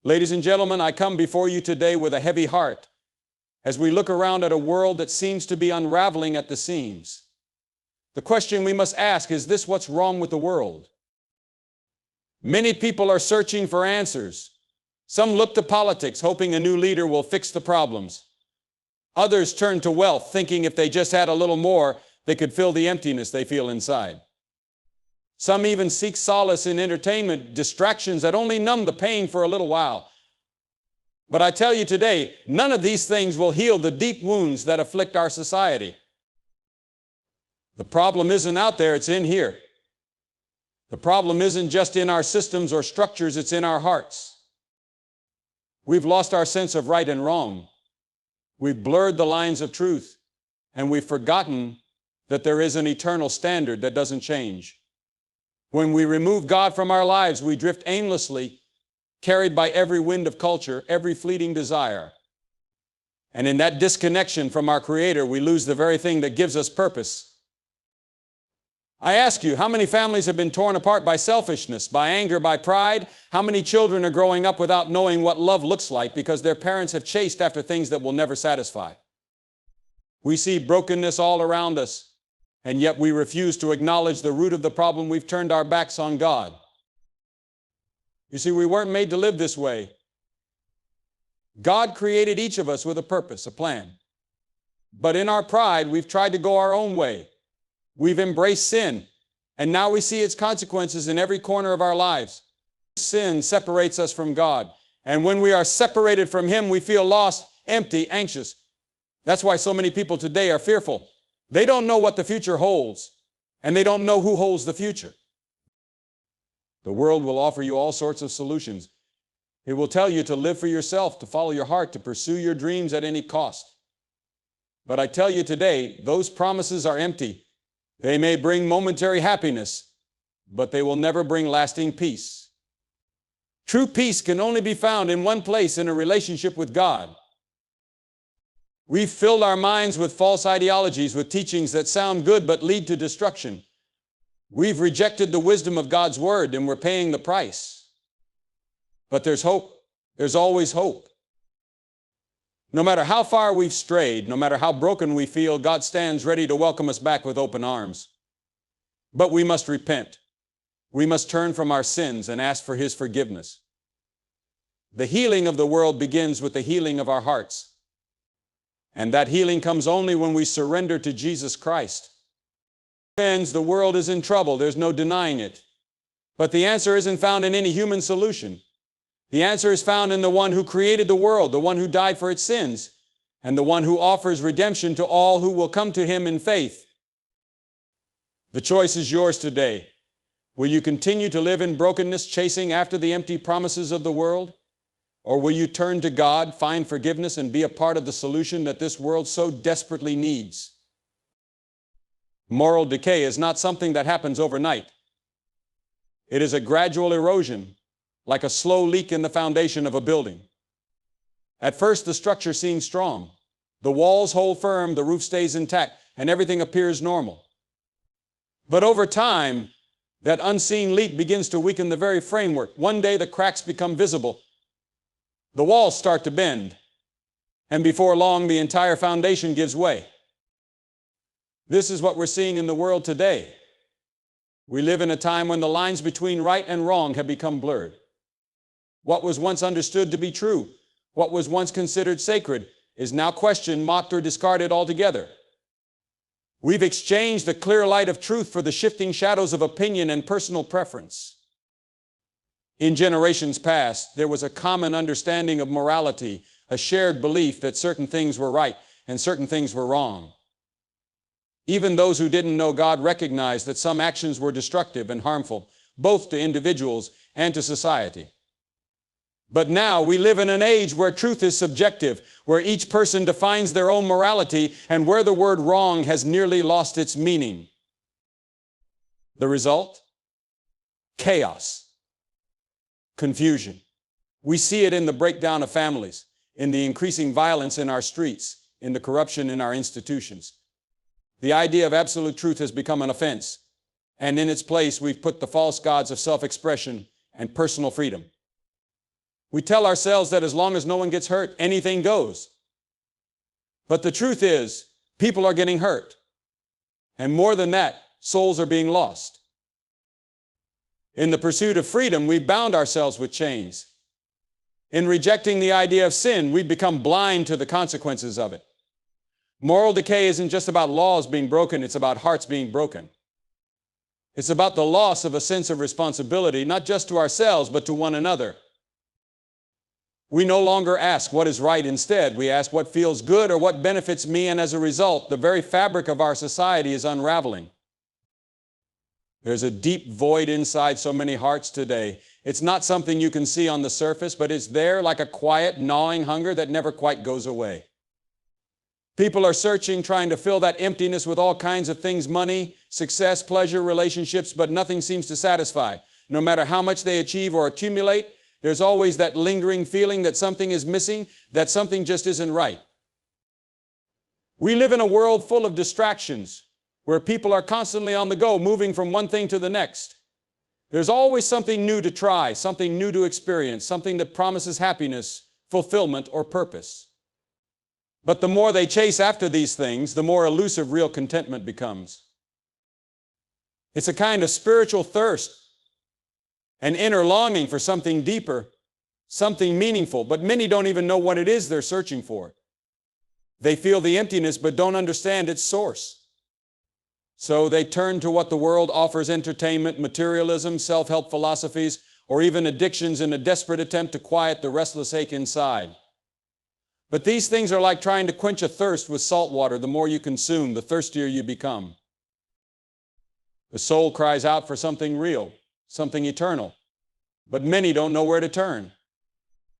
Ladies and gentlemen, I come before you today with a heavy heart as we look around at a world that seems to be unraveling at the seams. The question we must ask is this: what's wrong with the world? Many people are searching for answers. Some look to politics, hoping a new leader will fix the problems. Others turn to wealth, thinking if they just had a little more, they could fill the emptiness they feel inside. Some even seek solace in entertainment, distractions that only numb the pain for a little while. But I tell you today, none of these things will heal the deep wounds that afflict our society. The problem isn't out there, it's in here. The problem isn't just in our systems or structures, it's in our hearts. We've lost our sense of right and wrong. We've blurred the lines of truth, and we've forgotten that there is an eternal standard that doesn't change. When we remove God from our lives, we drift aimlessly, carried by every wind of culture, every fleeting desire. And in that disconnection from our Creator, we lose the very thing that gives us purpose. I ask you, how many families have been torn apart by selfishness, by anger, by pride? How many children are growing up without knowing what love looks like because their parents have chased after things that will never satisfy? We see brokenness all around us, and yet we refuse to acknowledge the root of the problem. We've turned our backs on God. You see, we weren't made to live this way. God created each of us with a purpose, a plan. But in our pride, we've tried to go our own way. We've embraced sin, and now we see its consequences in every corner of our lives. Sin separates us from God, and when we are separated from Him, we feel lost, empty, anxious. That's why so many people today are fearful. They don't know what the future holds, and they don't know who holds the future. The world will offer you all sorts of solutions. It will tell you to live for yourself, to follow your heart, to pursue your dreams at any cost. But I tell you today, those promises are empty. They may bring momentary happiness, but they will never bring lasting peace. True peace can only be found in one place, in a relationship with God. We've filled our minds with false ideologies, with teachings that sound good but lead to destruction. We've rejected the wisdom of God's Word, and we're paying the price. But there's hope. There's always hope. No matter how far we've strayed, no matter how broken we feel, God stands ready to welcome us back with open arms. But we must repent. We must turn from our sins and ask for His forgiveness. The healing of the world begins with the healing of our hearts. And that healing comes only when we surrender to Jesus Christ. Friends, the world is in trouble. There's no denying it. But the answer isn't found in any human solution. The answer is found in the one who created the world, the one who died for its sins, and the one who offers redemption to all who will come to Him in faith. The choice is yours today. Will you continue to live in brokenness, chasing after the empty promises of the world? Or will you turn to God, find forgiveness, and be a part of the solution that this world so desperately needs? Moral decay is not something that happens overnight. It is a gradual erosion, like a slow leak in the foundation of a building. At first, the structure seems strong. The walls hold firm, the roof stays intact, and everything appears normal. But over time, that unseen leak begins to weaken the very framework. One day, the cracks become visible. The walls start to bend, and before long, the entire foundation gives way. This is what we're seeing in the world today. We live in a time when the lines between right and wrong have become blurred. What was once understood to be true, what was once considered sacred, is now questioned, mocked, or discarded altogether. We've exchanged the clear light of truth for the shifting shadows of opinion and personal preference. In generations past, there was a common understanding of morality, a shared belief that certain things were right and certain things were wrong. Even those who didn't know God recognized that some actions were destructive and harmful, both to individuals and to society. But now we live in an age where truth is subjective, where each person defines their own morality, and where the word wrong has nearly lost its meaning. The result? Chaos. Confusion. We see it in the breakdown of families, in the increasing violence in our streets, in the corruption in our institutions. The idea of absolute truth has become an offense, and in its place we've put the false gods of self-expression and personal freedom. We tell ourselves that as long as no one gets hurt, anything goes. But the truth is, people are getting hurt. And more than that, souls are being lost. In the pursuit of freedom, we've bound ourselves with chains. In rejecting the idea of sin, we've become blind to the consequences of it. Moral decay isn't just about laws being broken, it's about hearts being broken. It's about the loss of a sense of responsibility, not just to ourselves, but to one another. We no longer ask what is right instead. We ask what feels good or what benefits me, and as a result, the very fabric of our society is unraveling. There's a deep void inside so many hearts today. It's not something you can see on the surface, but it's there like a quiet, gnawing hunger that never quite goes away. People are searching, trying to fill that emptiness with all kinds of things: money, success, pleasure, relationships, but nothing seems to satisfy. No matter how much they achieve or accumulate, there's always that lingering feeling that something is missing, that something just isn't right. We live in a world full of distractions, where people are constantly on the go, moving from one thing to the next. There's always something new to try, something new to experience, something that promises happiness, fulfillment, or purpose. But the more they chase after these things, the more elusive real contentment becomes. It's a kind of spiritual thirst, an inner longing for something deeper, something meaningful, but many don't even know what it is they're searching for. They feel the emptiness but don't understand its source. So they turn to what the world offers: entertainment, materialism, self-help philosophies, or even addictions, in a desperate attempt to quiet the restless ache inside. But these things are like trying to quench a thirst with salt water. The more you consume, the thirstier you become. The soul cries out for something real, something eternal, but many don't know where to turn.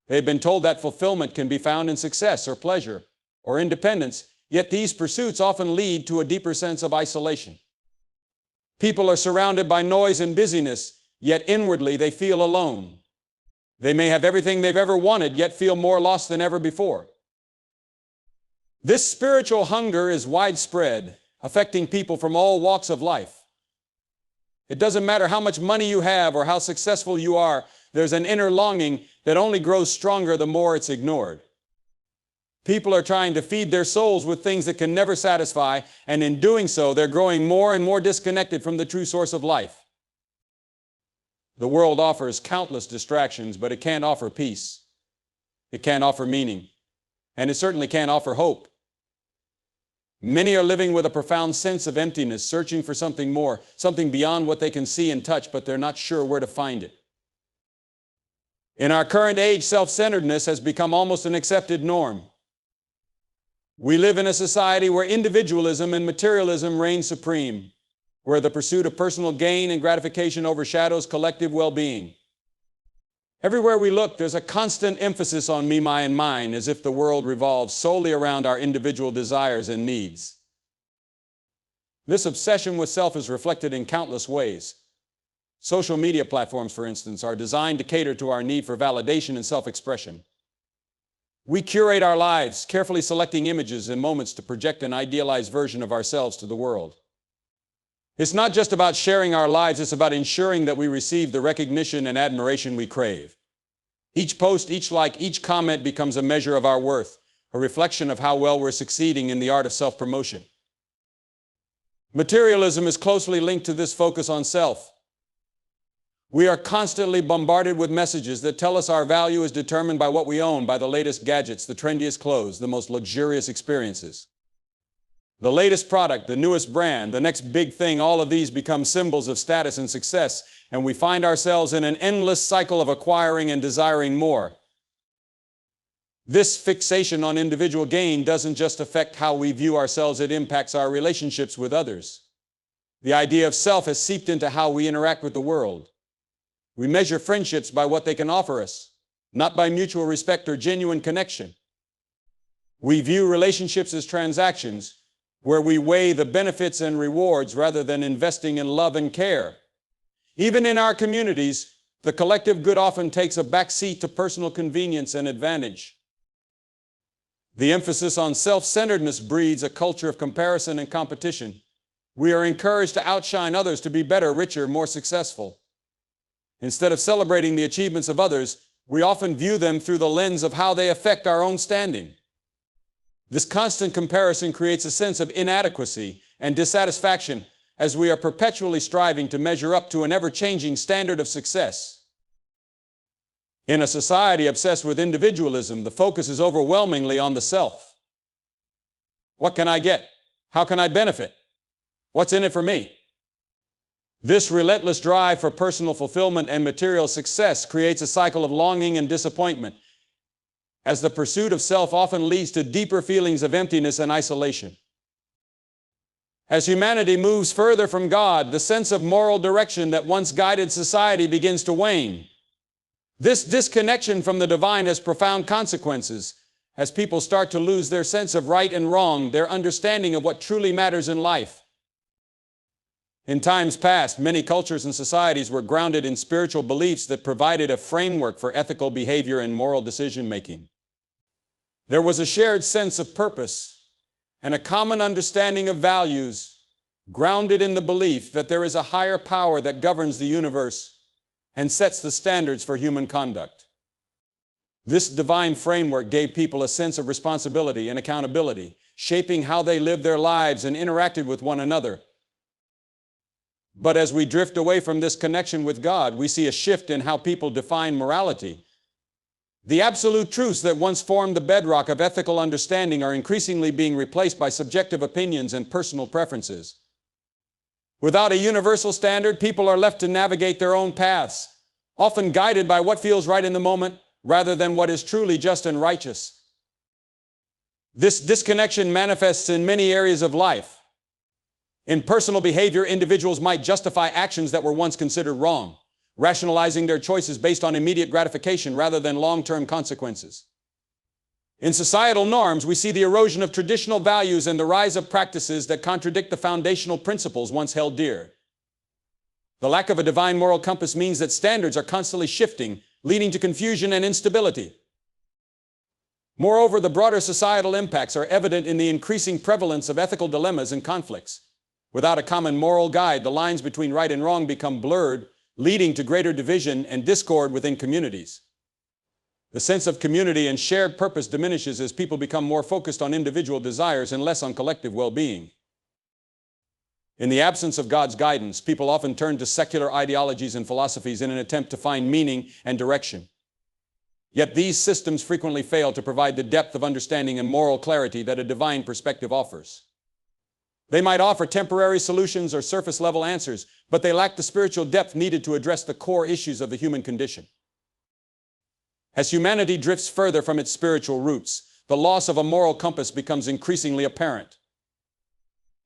They've been told that fulfillment can be found in success or pleasure or independence, yet these pursuits often lead to a deeper sense of isolation. People are surrounded by noise and busyness, yet inwardly they feel alone. They may have everything they've ever wanted, yet feel more lost than ever before. This spiritual hunger is widespread, affecting people from all walks of life. It doesn't matter how much money you have or how successful you are, there's an inner longing that only grows stronger the more it's ignored. People are trying to feed their souls with things that can never satisfy, and in doing so, they're growing more and more disconnected from the true source of life. The world offers countless distractions, but it can't offer peace. It can't offer meaning, and it certainly can't offer hope. Many are living with a profound sense of emptiness, searching for something more, something beyond what they can see and touch, but they're not sure where to find it. In our current age, self-centeredness has become almost an accepted norm. We live in a society where individualism and materialism reign supreme, where the pursuit of personal gain and gratification overshadows collective well-being. Everywhere we look, there's a constant emphasis on me, my, and mine, as if the world revolves solely around our individual desires and needs. This obsession with self is reflected in countless ways. Social media platforms, for instance, are designed to cater to our need for validation and self-expression. We curate our lives, carefully selecting images and moments to project an idealized version of ourselves to the world. It's not just about sharing our lives, it's about ensuring that we receive the recognition and admiration we crave. Each post, each like, each comment becomes a measure of our worth, a reflection of how well we're succeeding in the art of self-promotion. Materialism is closely linked to this focus on self. We are constantly bombarded with messages that tell us our value is determined by what we own, by the latest gadgets, the trendiest clothes, the most luxurious experiences. The latest product, the newest brand, the next big thing, all of these become symbols of status and success, and we find ourselves in an endless cycle of acquiring and desiring more. This fixation on individual gain doesn't just affect how we view ourselves, it impacts our relationships with others. The idea of self has seeped into how we interact with the world. We measure friendships by what they can offer us, not by mutual respect or genuine connection. We view relationships as transactions, where we weigh the benefits and rewards rather than investing in love and care. Even in our communities, the collective good often takes a back seat to personal convenience and advantage. The emphasis on self-centeredness breeds a culture of comparison and competition. We are encouraged to outshine others, to be better, richer, more successful. Instead of celebrating the achievements of others, we often view them through the lens of how they affect our own standing. This constant comparison creates a sense of inadequacy and dissatisfaction as we are perpetually striving to measure up to an ever-changing standard of success. In a society obsessed with individualism, the focus is overwhelmingly on the self. What can I get? How can I benefit? What's in it for me? This relentless drive for personal fulfillment and material success creates a cycle of longing and disappointment, as the pursuit of self often leads to deeper feelings of emptiness and isolation. As humanity moves further from God, the sense of moral direction that once guided society begins to wane. This disconnection from the divine has profound consequences as people start to lose their sense of right and wrong, their understanding of what truly matters in life. In times past, many cultures and societies were grounded in spiritual beliefs that provided a framework for ethical behavior and moral decision-making. There was a shared sense of purpose and a common understanding of values, grounded in the belief that there is a higher power that governs the universe and sets the standards for human conduct. This divine framework gave people a sense of responsibility and accountability, shaping how they lived their lives and interacted with one another. But as we drift away from this connection with God, we see a shift in how people define morality. The absolute truths that once formed the bedrock of ethical understanding are increasingly being replaced by subjective opinions and personal preferences. Without a universal standard, people are left to navigate their own paths, often guided by what feels right in the moment, rather than what is truly just and righteous. This disconnection manifests in many areas of life. In personal behavior, individuals might justify actions that were once considered wrong, rationalizing their choices based on immediate gratification rather than long-term consequences. In societal norms, we see the erosion of traditional values and the rise of practices that contradict the foundational principles once held dear. The lack of a divine moral compass means that standards are constantly shifting, leading to confusion and instability. Moreover, the broader societal impacts are evident in the increasing prevalence of ethical dilemmas and conflicts. Without a common moral guide, the lines between right and wrong become blurred, leading to greater division and discord within communities. The sense of community and shared purpose diminishes as people become more focused on individual desires and less on collective well-being. In the absence of God's guidance, people often turn to secular ideologies and philosophies in an attempt to find meaning and direction. Yet these systems frequently fail to provide the depth of understanding and moral clarity that a divine perspective offers. They might offer temporary solutions or surface-level answers, but they lack the spiritual depth needed to address the core issues of the human condition. As humanity drifts further from its spiritual roots, the loss of a moral compass becomes increasingly apparent.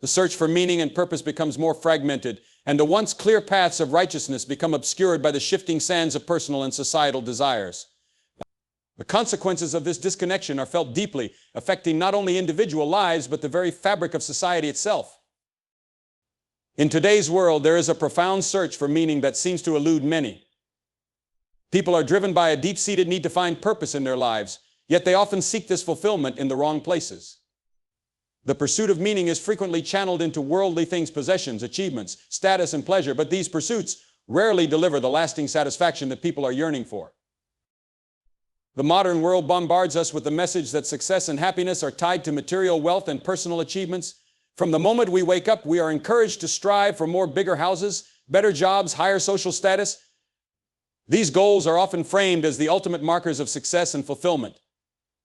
The search for meaning and purpose becomes more fragmented, and the once clear paths of righteousness become obscured by the shifting sands of personal and societal desires. The consequences of this disconnection are felt deeply, affecting not only individual lives, but the very fabric of society itself. In today's world, there is a profound search for meaning that seems to elude many. People are driven by a deep-seated need to find purpose in their lives, yet they often seek this fulfillment in the wrong places. The pursuit of meaning is frequently channeled into worldly things, possessions, achievements, status, and pleasure, but these pursuits rarely deliver the lasting satisfaction that people are yearning for. The modern world bombards us with the message that success and happiness are tied to material wealth and personal achievements. From the moment we wake up, we are encouraged to strive for more bigger houses, better jobs, higher social status. These goals are often framed as the ultimate markers of success and fulfillment.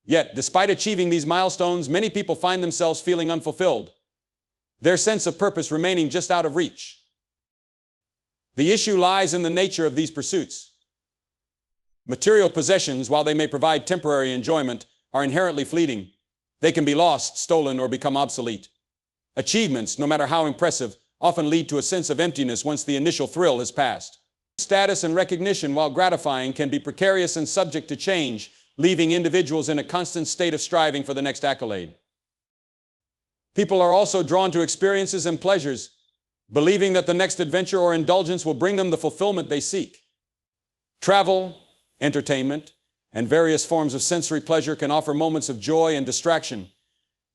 Yet, despite achieving these milestones, many people find themselves feeling unfulfilled, their sense of purpose remaining just out of reach. The issue lies in the nature of these pursuits. Material possessions, while they may provide temporary enjoyment, are inherently fleeting. They can be lost, stolen, or become obsolete. Achievements, no matter how impressive, often lead to a sense of emptiness once the initial thrill has passed. Status and recognition, while gratifying, can be precarious and subject to change, leaving individuals in a constant state of striving for the next accolade. People are also drawn to experiences and pleasures, believing that the next adventure or indulgence will bring them the fulfillment they seek. Travel, entertainment, and various forms of sensory pleasure can offer moments of joy and distraction,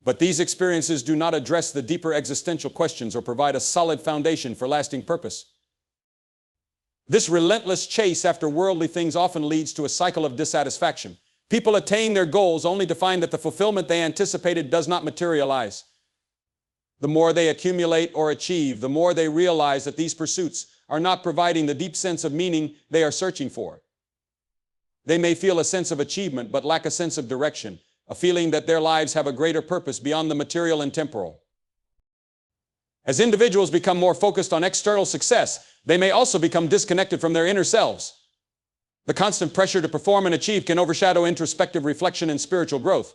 but these experiences do not address the deeper existential questions or provide a solid foundation for lasting purpose. This relentless chase after worldly things often leads to a cycle of dissatisfaction. People attain their goals only to find that the fulfillment they anticipated does not materialize. The more they accumulate or achieve, the more they realize that these pursuits are not providing the deep sense of meaning they are searching for. They may feel a sense of achievement but lack a sense of direction, a feeling that their lives have a greater purpose beyond the material and temporal. As individuals become more focused on external success, they may also become disconnected from their inner selves. The constant pressure to perform and achieve can overshadow introspective reflection and spiritual growth.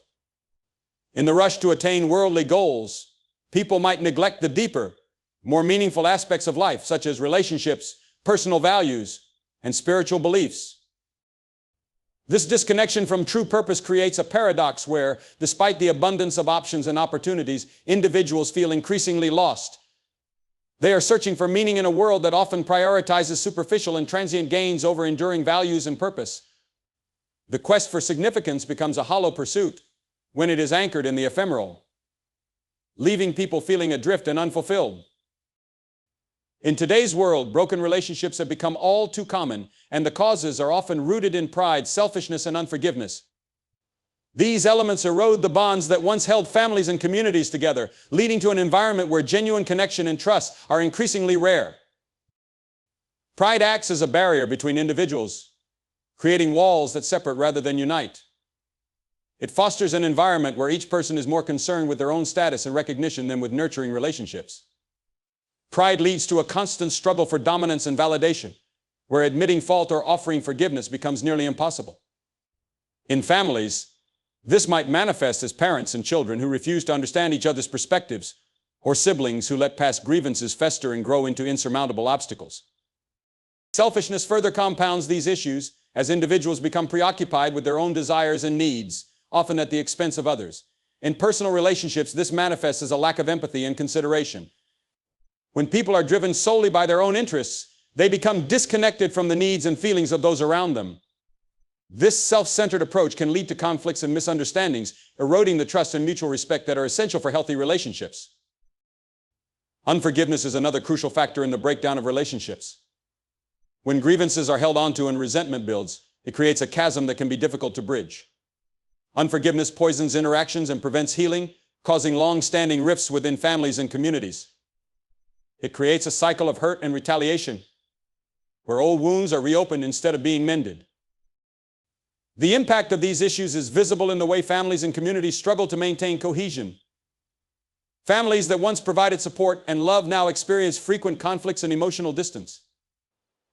In the rush to attain worldly goals, people might neglect the deeper, more meaningful aspects of life, such as relationships, personal values, and spiritual beliefs. This disconnection from true purpose creates a paradox where, despite the abundance of options and opportunities, individuals feel increasingly lost. They are searching for meaning in a world that often prioritizes superficial and transient gains over enduring values and purpose. The quest for significance becomes a hollow pursuit when it is anchored in the ephemeral, leaving people feeling adrift and unfulfilled. In today's world, broken relationships have become all too common, and the causes are often rooted in pride, selfishness, and unforgiveness. These elements erode the bonds that once held families and communities together, leading to an environment where genuine connection and trust are increasingly rare. Pride acts as a barrier between individuals, creating walls that separate rather than unite. It fosters an environment where each person is more concerned with their own status and recognition than with nurturing relationships. Pride leads to a constant struggle for dominance and validation, where admitting fault or offering forgiveness becomes nearly impossible. In families, this might manifest as parents and children who refuse to understand each other's perspectives, or siblings who let past grievances fester and grow into insurmountable obstacles. Selfishness further compounds these issues as individuals become preoccupied with their own desires and needs, often at the expense of others. In personal relationships, this manifests as a lack of empathy and consideration. When people are driven solely by their own interests, they become disconnected from the needs and feelings of those around them. This self-centered approach can lead to conflicts and misunderstandings, eroding the trust and mutual respect that are essential for healthy relationships. Unforgiveness is another crucial factor in the breakdown of relationships. When grievances are held onto and resentment builds, it creates a chasm that can be difficult to bridge. Unforgiveness poisons interactions and prevents healing, causing long-standing rifts within families and communities. It creates a cycle of hurt and retaliation, where old wounds are reopened instead of being mended. The impact of these issues is visible in the way families and communities struggle to maintain cohesion. Families that once provided support and love now experience frequent conflicts and emotional distance.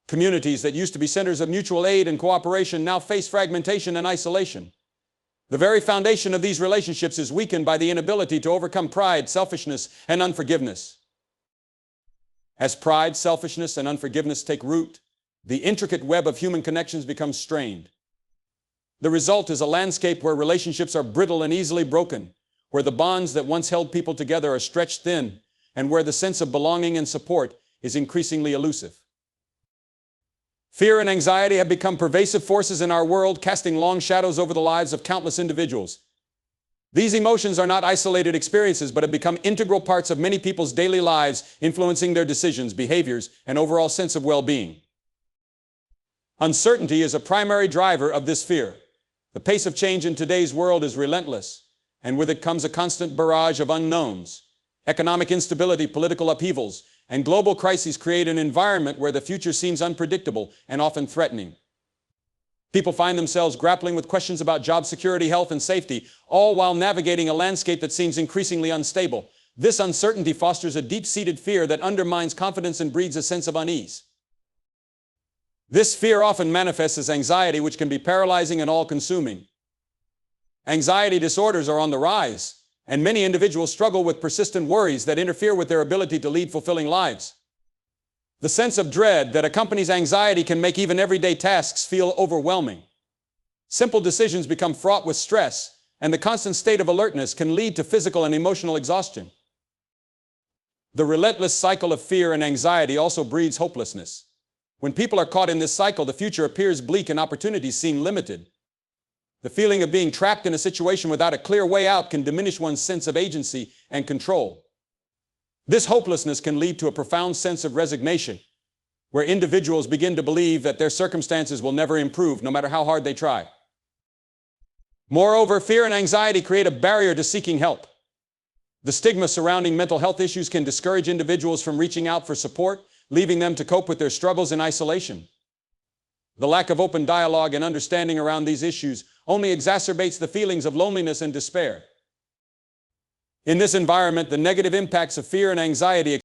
Communities that used to be centers of mutual aid and cooperation now face fragmentation and isolation. The very foundation of these relationships is weakened by the inability to overcome pride, selfishness, and unforgiveness. As pride, selfishness, and unforgiveness take root, the intricate web of human connections becomes strained. The result is a landscape where relationships are brittle and easily broken, where the bonds that once held people together are stretched thin, and where the sense of belonging and support is increasingly elusive. Fear and anxiety have become pervasive forces in our world, casting long shadows over the lives of countless individuals. These emotions are not isolated experiences, but have become integral parts of many people's daily lives, influencing their decisions, behaviors, and overall sense of well-being. Uncertainty is a primary driver of this fear. The pace of change in today's world is relentless, and with it comes a constant barrage of unknowns. Economic instability, political upheavals, and global crises create an environment where the future seems unpredictable and often threatening. People find themselves grappling with questions about job security, health, and safety, all while navigating a landscape that seems increasingly unstable. This uncertainty fosters a deep-seated fear that undermines confidence and breeds a sense of unease. This fear often manifests as anxiety, which can be paralyzing and all-consuming. Anxiety disorders are on the rise, and many individuals struggle with persistent worries that interfere with their ability to lead fulfilling lives. The sense of dread that accompanies anxiety can make even everyday tasks feel overwhelming. Simple decisions become fraught with stress, and the constant state of alertness can lead to physical and emotional exhaustion. The relentless cycle of fear and anxiety also breeds hopelessness. When people are caught in this cycle, the future appears bleak and opportunities seem limited. The feeling of being trapped in a situation without a clear way out can diminish one's sense of agency and control. This hopelessness can lead to a profound sense of resignation, where individuals begin to believe that their circumstances will never improve, no matter how hard they try. Moreover, fear and anxiety create a barrier to seeking help. The stigma surrounding mental health issues can discourage individuals from reaching out for support, leaving them to cope with their struggles in isolation. The lack of open dialogue and understanding around these issues only exacerbates the feelings of loneliness and despair. In this environment, the negative impacts of fear and anxiety